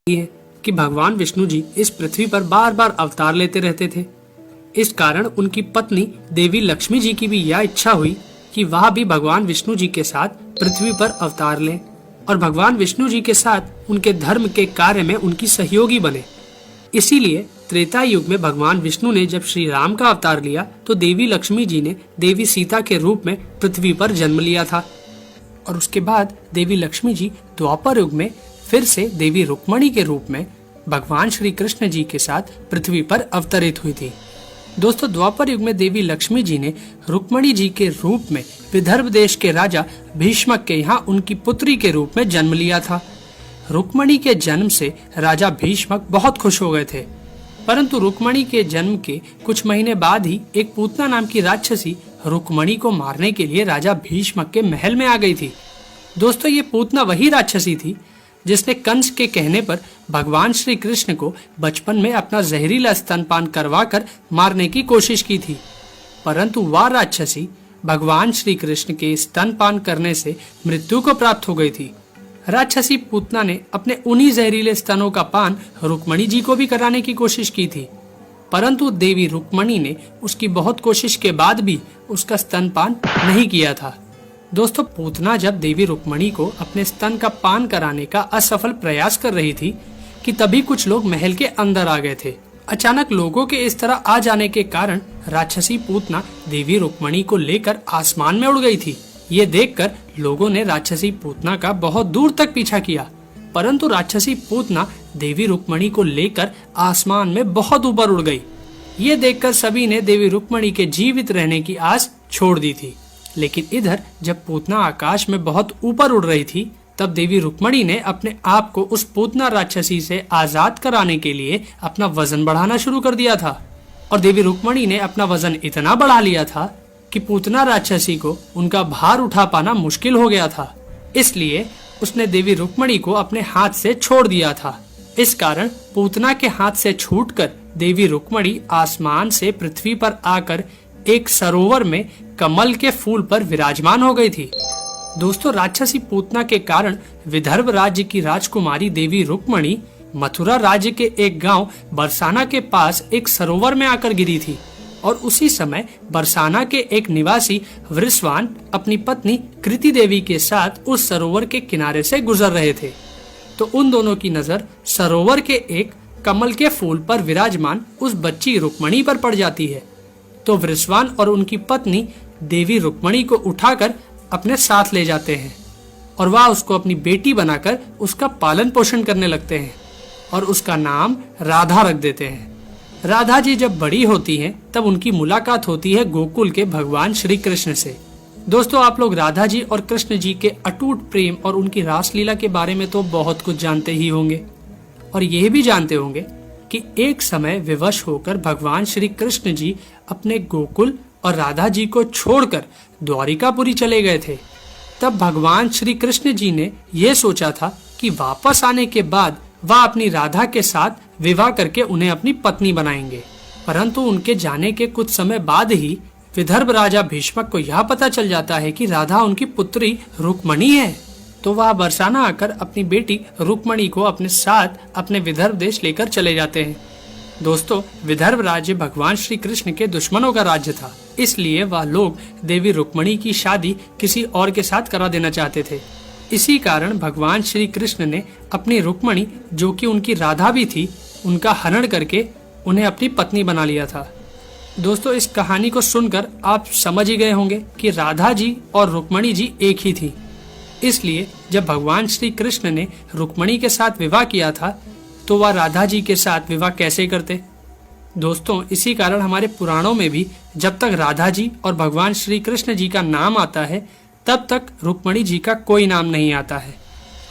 है कि भगवान विष्णु जी इस पृथ्वी पर बार बार अवतार लेते रहते थे। इस कारण उनकी पत्नी देवी लक्ष्मी जी की भी यह इच्छा हुई कि वह भी भगवान विष्णु जी के साथ पृथ्वी पर अवतार लें और भगवान विष्णु जी के साथ उनके धर्म के कार्य में उनकी सहयोगी बने। इसीलिए त्रेता युग में भगवान विष्णु ने जब श्री राम का अवतार लिया तो देवी लक्ष्मी जी ने देवी सीता के रूप में पृथ्वी पर जन्म लिया था और उसके बाद देवी लक्ष्मी जी द्वापर युग में फिर से देवी रुक्मणी के रूप में भगवान श्री कृष्ण जी के साथ पृथ्वी पर अवतरित हुई थी। दोस्तों, द्वापर युग में देवी लक्ष्मी जी ने रुक्मणी जी के रूप में विदर्भ देश के राजा भीष्मक के यहाँ उनकी पुत्री के रूप में जन्म लिया था। रुक्मणी के जन्म से राजा भीष्मक बहुत खुश हो गए थे, परंतु रुक्मणी के जन्म के कुछ महीने बाद ही एक पूतना नाम की राक्षसी रुक्मणी को मारने के लिए राजा भीष्मक के महल में आ गई थी। दोस्तों, ये पूतना वही राक्षसी थी जिसने कंस के कहने पर भगवान श्री कृष्ण को बचपन में अपना जहरीला स्तनपान करवाकर मारने की कोशिश की थी, परंतु वह राक्षसी भगवान श्री कृष्ण के स्तनपान करने से मृत्यु को प्राप्त हो गई थी। राक्षसी पूतना ने अपने उन्हीं जहरीले स्तनों का पान रुक्मणी जी को भी कराने की कोशिश की थी, परंतु देवी रुक्मणी ने उसकी बहुत कोशिश के बाद भी उसका स्तनपान नहीं किया था। दोस्तों, पूतना जब देवी रुक्मणी को अपने स्तन का पान कराने का असफल प्रयास कर रही थी कि तभी कुछ लोग महल के अंदर आ गए थे। अचानक लोगों के इस तरह आ जाने के कारण राक्षसी पूतना देवी रुक्मणी को लेकर आसमान में उड़ गई थी। ये देखकर लोगों ने राक्षसी पूतना का बहुत दूर तक पीछा किया, परंतु राक्षसी पूतना देवी रुक्मणी को लेकर आसमान में बहुत ऊपर उड़ गई। ये देखकर सभी ने देवी रुक्मणी के जीवित रहने की आस छोड़ दी थी। लेकिन इधर जब पूतना आकाश में बहुत ऊपर उड़ रही थी तब देवी रुक्मणी ने अपने आप को उस पूतना राक्षसी से आजाद कराने के लिए अपना वजन बढ़ाना शुरू कर दिया था और देवी रुक्मणी ने अपना वजन इतना बढ़ा लिया था कि पूतना राक्षसी को उनका भार उठा पाना मुश्किल हो गया था। इसलिए उसने देवी रुक्मणी को अपने हाथ से छोड़ दिया था। इस कारण पूतना के हाथ से छूटकर देवी रुक्मणी आसमान से पृथ्वी पर आकर एक सरोवर में कमल के फूल पर विराजमान हो गई थी। दोस्तों, राक्षसी पूतना के कारण विदर्भ राज्य की राजकुमारी देवी रुक्मणी मथुरा राज्य के एक गांव बरसाना के पास एक सरोवर में आकर गिरी थी और उसी समय बरसाना के एक निवासी वृषवान अपनी पत्नी कृति देवी के साथ उस सरोवर के किनारे से गुजर रहे थे। तो उन दोनों की नजर सरोवर के एक कमल के फूल पर विराजमान उस बच्ची रुक्मणी पर पड़ जाती है। तो वृषवान और उनकी पत्नी देवी रुक्मणी को उठाकर अपने साथ ले जाते हैं और वह उसको अपनी बेटी बनाकर उसका पालन पोषण करने लगते हैं और उसका नाम राधा रख देते हैं। राधा जी जब बड़ी होती हैं तब उनकी मुलाकात होती है गोकुल के भगवान श्री कृष्ण से। दोस्तों, आप लोग राधा जी और कृष्ण जी के अटूट प्रेम और उनकी रासलीला के बारे में तो बहुत कुछ जानते ही होंगे और यह भी जानते होंगे कि एक समय विवश होकर भगवान श्री कृष्ण जी अपने गोकुल और राधा जी को छोड़कर द्वारिकापुरी चले गए थे। तब भगवान श्री कृष्ण जी ने यह सोचा था कि वापस आने के बाद वह अपनी राधा के साथ विवाह करके उन्हें अपनी पत्नी बनाएंगे, परंतु उनके जाने के कुछ समय बाद ही विदर्भ राजा भीष्मक को यह पता चल जाता है कि राधा उनकी पुत्री रुक्मणी है। तो वह बरसाना आकर अपनी बेटी रुक्मणी को अपने साथ अपने विदर्भ देश लेकर चले जाते हैं। दोस्तों, विदर्भ राज्य भगवान श्री कृष्ण के दुश्मनों का राज्य था, इसलिए वह लोग देवी रुक्मणी की शादी किसी और के साथ करा देना चाहते थे। इसी कारण भगवान श्री कृष्ण ने अपनी रुक्मणी, जो कि उनकी राधा भी थी, उनका हरण करके उन्हें अपनी पत्नी बना लिया था। दोस्तों, इस कहानी को सुनकर आप समझ ही गए होंगे कि राधा जी और रुक्मणी जी एक ही थी। इसलिए जब भगवान श्री कृष्ण ने रुक्मणी के साथ विवाह किया था तो वह राधा जी के साथ विवाह कैसे करते। दोस्तों, इसी कारण हमारे पुराणों में भी जब तक राधा जी और भगवान श्री कृष्ण जी का नाम आता है तब तक रुक्मणी जी का कोई नाम नहीं आता है,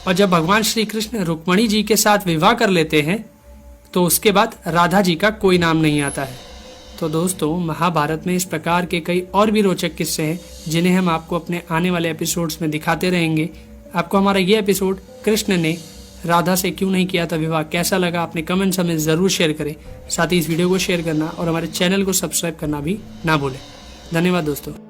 और जब भगवान श्री कृष्ण रुक्मणी जी के साथ विवाह कर लेते हैं तो उसके बाद राधा जी का कोई नाम नहीं आता है। तो दोस्तों, महाभारत में इस प्रकार के कई और भी रोचक किस्से हैं जिन्हें हम आपको अपने आने वाले एपिसोड्स में दिखाते रहेंगे। आपको हमारा ये एपिसोड कृष्ण ने राधा से क्यों नहीं किया था विवाह कैसा लगा, अपने कमेंट्स हमें जरूर शेयर करें। साथ ही इस वीडियो को शेयर करना और हमारे चैनल को सब्सक्राइब करना भी ना भूलें। धन्यवाद दोस्तों।